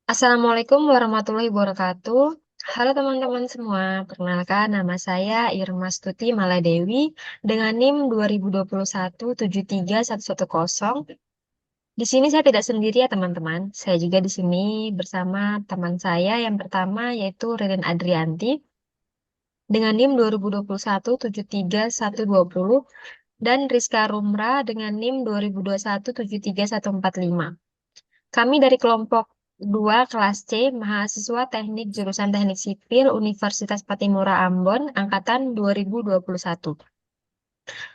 Assalamualaikum warahmatullahi wabarakatuh. Halo teman-teman semua, perkenalkan nama saya Irma Stuti Maladewi dengan NIM 2021 73110. Di sini saya tidak sendiri ya teman-teman. Saya juga di sini bersama teman saya yang pertama yaitu Ririn Adrianti dengan NIM 2021 73120 dan Rizka Rumra dengan NIM 2021 73145. Kami dari kelompok 2 kelas C, mahasiswa teknik jurusan Teknik Sipil Universitas Patimura Ambon, angkatan 2021.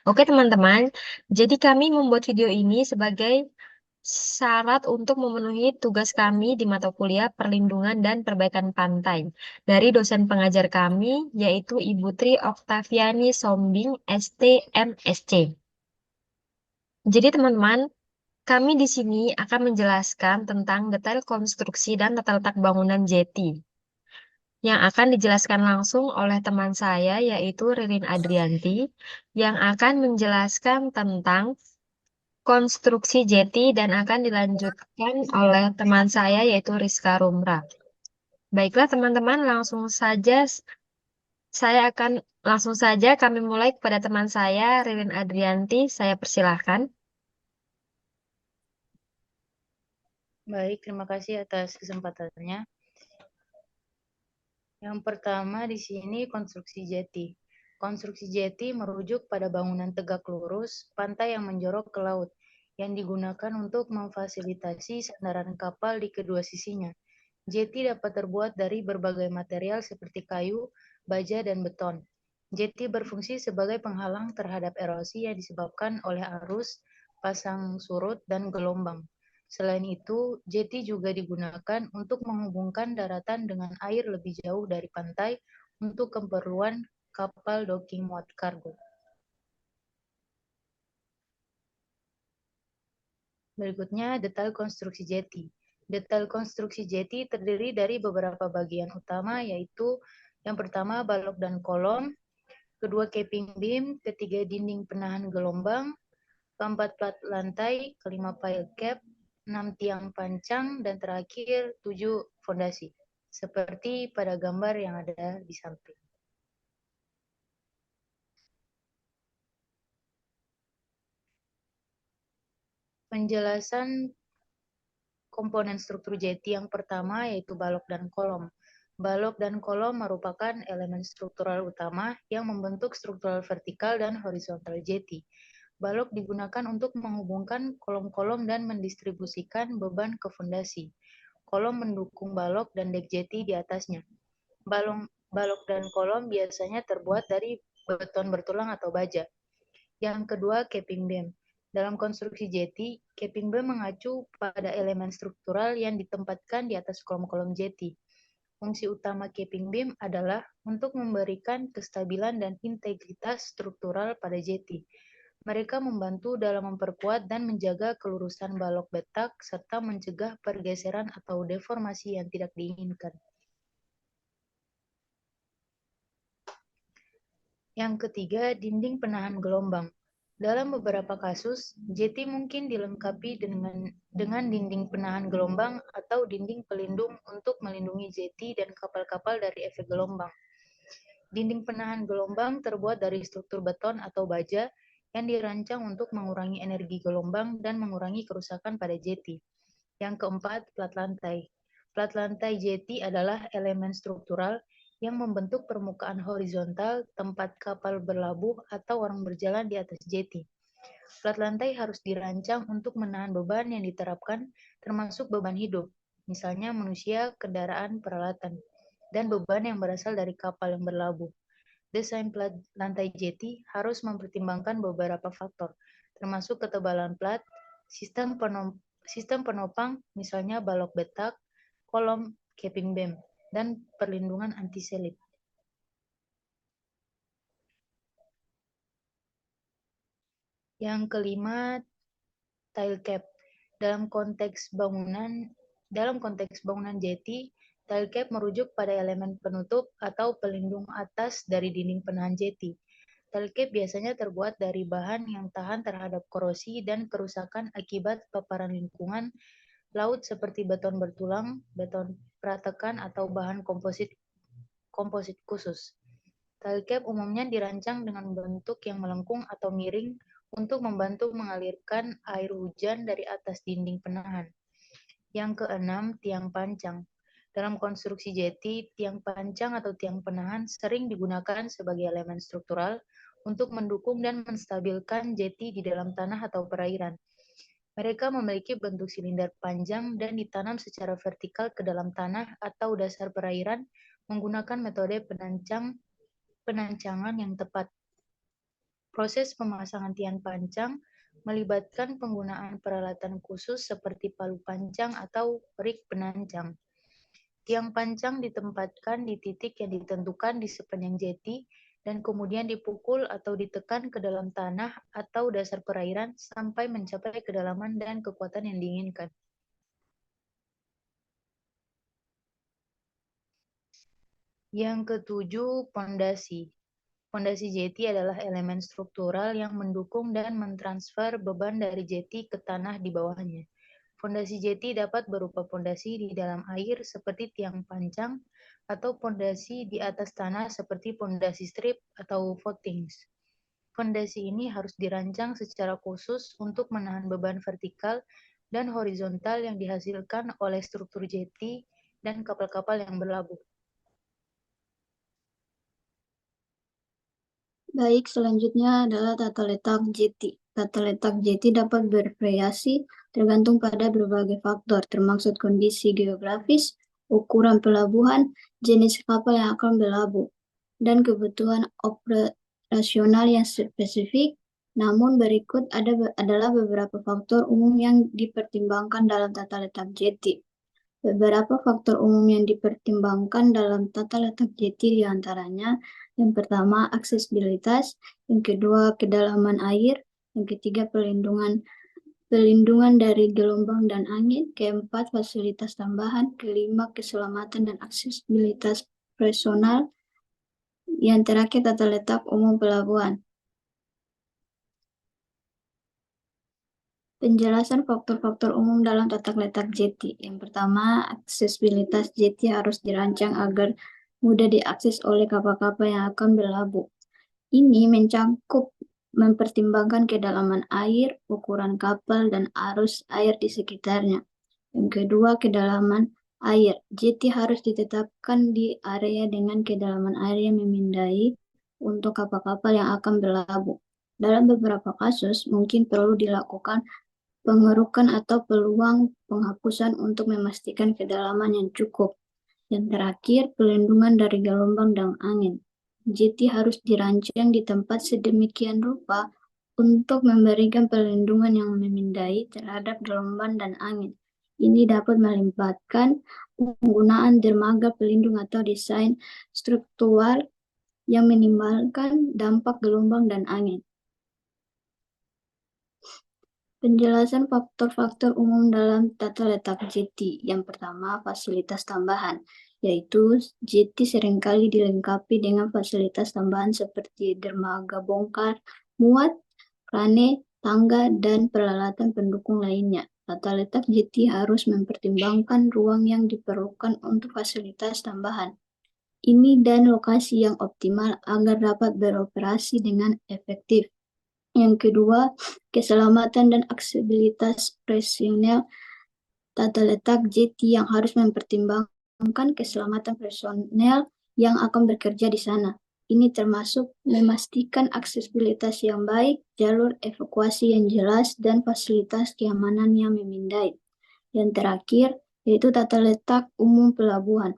Oke teman-teman, jadi kami membuat video ini sebagai syarat untuk memenuhi tugas kami di mata kuliah Perlindungan dan Perbaikan Pantai dari dosen pengajar kami, yaitu Ibu Tri Oktaviani Sombing, ST, MSc. Jadi teman-teman, kami di sini akan menjelaskan tentang detail konstruksi dan tata letak bangunan jeti yang akan dijelaskan langsung oleh teman saya yaitu Ririn Adrianti yang akan menjelaskan tentang konstruksi jeti dan akan dilanjutkan oleh teman saya yaitu Rizka Rumra. Baiklah teman-teman, langsung saja kami mulai kepada teman saya Ririn Adrianti. Saya persilahkan. Baik, terima kasih atas kesempatannya. Yang pertama di sini konstruksi jeti. Konstruksi jeti merujuk pada bangunan tegak lurus pantai yang menjorok ke laut yang digunakan untuk memfasilitasi sandaran kapal di kedua sisinya. Jeti dapat terbuat dari berbagai material seperti kayu, baja, dan beton. Jeti berfungsi sebagai penghalang terhadap erosi yang disebabkan oleh arus, pasang surut, dan gelombang. Selain itu, jeti juga digunakan untuk menghubungkan daratan dengan air lebih jauh dari pantai untuk keperluan kapal docking muat kargo. Berikutnya, detail konstruksi jeti. Detail konstruksi jeti terdiri dari beberapa bagian utama, yaitu yang pertama balok dan kolom, kedua capping beam, ketiga dinding penahan gelombang, keempat plat lantai, kelima pile cap, 6 tiang pancang, dan terakhir 7 fondasi. Seperti pada gambar yang ada di samping. Penjelasan komponen struktur jeti yang pertama yaitu balok dan kolom. Balok dan kolom merupakan elemen struktural utama yang membentuk struktural vertikal dan horizontal jeti. Balok digunakan untuk menghubungkan kolom-kolom dan mendistribusikan beban ke fondasi. Kolom mendukung balok dan dek jeti di atasnya. Balok dan kolom biasanya terbuat dari beton bertulang atau baja. Yang kedua, capping beam. Dalam konstruksi jeti, capping beam mengacu pada elemen struktural yang ditempatkan di atas kolom-kolom jeti. Fungsi utama capping beam adalah untuk memberikan kestabilan dan integritas struktural pada jeti. Mereka membantu dalam memperkuat dan menjaga kelurusan balok betak serta mencegah pergeseran atau deformasi yang tidak diinginkan. Yang ketiga, dinding penahan gelombang. Dalam beberapa kasus, jeti mungkin dilengkapi dengan dinding penahan gelombang atau dinding pelindung untuk melindungi jeti dan kapal-kapal dari efek gelombang. Dinding penahan gelombang terbuat dari struktur beton atau baja yang dirancang untuk mengurangi energi gelombang dan mengurangi kerusakan pada jeti. Yang keempat, plat lantai. Plat lantai jeti adalah elemen struktural yang membentuk permukaan horizontal tempat kapal berlabuh atau orang berjalan di atas jeti. Plat lantai harus dirancang untuk menahan beban yang diterapkan, termasuk beban hidup, misalnya manusia, kendaraan, peralatan, dan beban yang berasal dari kapal yang berlabuh. Desain plat lantai jeti harus mempertimbangkan beberapa faktor, termasuk ketebalan plat, sistem penopang, misalnya balok betak, kolom, capping beam, dan perlindungan anti-selip. Yang kelima, tile cap. Dalam konteks bangunan jeti, tile cap merujuk pada elemen penutup atau pelindung atas dari dinding penahan jeti. Tile cap biasanya terbuat dari bahan yang tahan terhadap korosi dan kerusakan akibat paparan lingkungan laut seperti beton bertulang, beton pratekan, atau bahan komposit khusus. Tali cap umumnya dirancang dengan bentuk yang melengkung atau miring untuk membantu mengalirkan air hujan dari atas dinding penahan. Yang keenam, tiang pancang. Dalam konstruksi jeti, tiang pancang atau tiang penahan sering digunakan sebagai elemen struktural untuk mendukung dan menstabilkan jeti di dalam tanah atau perairan. Mereka memiliki bentuk silinder panjang dan ditanam secara vertikal ke dalam tanah atau dasar perairan menggunakan metode penancangan yang tepat. Proses pemasangan tiang pancang melibatkan penggunaan peralatan khusus seperti palu pancang atau rig penancang. Tiang pancang ditempatkan di titik yang ditentukan di sepanjang jeti dan kemudian dipukul atau ditekan ke dalam tanah atau dasar perairan sampai mencapai kedalaman dan kekuatan yang diinginkan. Yang ketujuh, pondasi. Pondasi jeti adalah elemen struktural yang mendukung dan mentransfer beban dari jeti ke tanah di bawahnya. Pondasi jeti dapat berupa pondasi di dalam air seperti tiang pancang atau pondasi di atas tanah seperti pondasi strip atau footings. Pondasi ini harus dirancang secara khusus untuk menahan beban vertikal dan horizontal yang dihasilkan oleh struktur jeti dan kapal-kapal yang berlabuh. Baik, selanjutnya adalah tata letak jeti. Tata letak jeti dapat bervariasi tergantung pada berbagai faktor, termasuk kondisi geografis, ukuran pelabuhan, jenis kapal yang akan berlabuh, dan kebutuhan operasional yang spesifik. Namun berikut adalah beberapa faktor umum yang dipertimbangkan dalam tata letak jeti. Beberapa faktor umum yang dipertimbangkan dalam tata letak jeti diantaranya yang pertama aksesibilitas, yang kedua kedalaman air, yang ketiga pelindungan dari gelombang dan angin, keempat fasilitas tambahan, kelima keselamatan dan aksesibilitas personal, yang terakhir tata letak umum pelabuhan. Penjelasan faktor-faktor umum dalam tata letak jeti. Yang pertama, aksesibilitas jeti harus dirancang agar mudah diakses oleh kapal-kapal yang akan berlabuh. Ini mencakup mempertimbangkan kedalaman air, ukuran kapal, dan arus air di sekitarnya. Yang kedua, kedalaman air. Jeti harus ditetapkan di area dengan kedalaman air yang memindai untuk kapal-kapal yang akan berlabuh. Dalam beberapa kasus, mungkin perlu dilakukan pengerukan atau peluang penghapusan untuk memastikan kedalaman yang cukup. Yang terakhir, pelindungan dari gelombang dan angin. Jeti harus dirancang di tempat sedemikian rupa untuk memberikan perlindungan yang memindai terhadap gelombang dan angin. Ini dapat melibatkan penggunaan dermaga pelindung atau desain struktural yang minimalkan dampak gelombang dan angin. Penjelasan faktor-faktor umum dalam tata letak jeti. Yang pertama, fasilitas tambahan, yaitu jeti seringkali dilengkapi dengan fasilitas tambahan seperti dermaga bongkar, muat, krane, tangga, dan peralatan pendukung lainnya. Tata letak jeti harus mempertimbangkan ruang yang diperlukan untuk fasilitas tambahan ini dan lokasi yang optimal agar dapat beroperasi dengan efektif. Yang kedua, keselamatan dan aksesibilitas personel. Tata letak jeti yang harus mempertimbangkan keselamatan personel yang akan bekerja di sana. Ini termasuk memastikan aksesibilitas yang baik, jalur evakuasi yang jelas, dan fasilitas keamanan yang memindai. Yang terakhir, yaitu tata letak umum pelabuhan.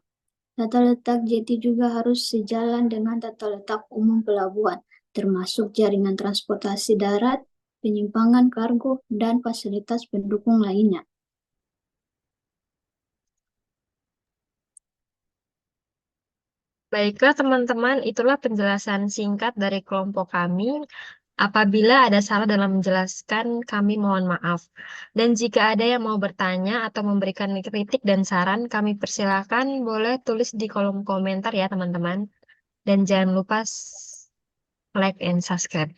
Tata letak jeti juga harus sejalan dengan tata letak umum pelabuhan, termasuk jaringan transportasi darat, penyimpangan kargo, dan fasilitas pendukung lainnya. Baiklah teman-teman, itulah penjelasan singkat dari kelompok kami. Apabila ada salah dalam menjelaskan, kami mohon maaf. Dan jika ada yang mau bertanya atau memberikan kritik dan saran, kami persilakan boleh tulis di kolom komentar ya teman-teman. Dan jangan lupa like and subscribe.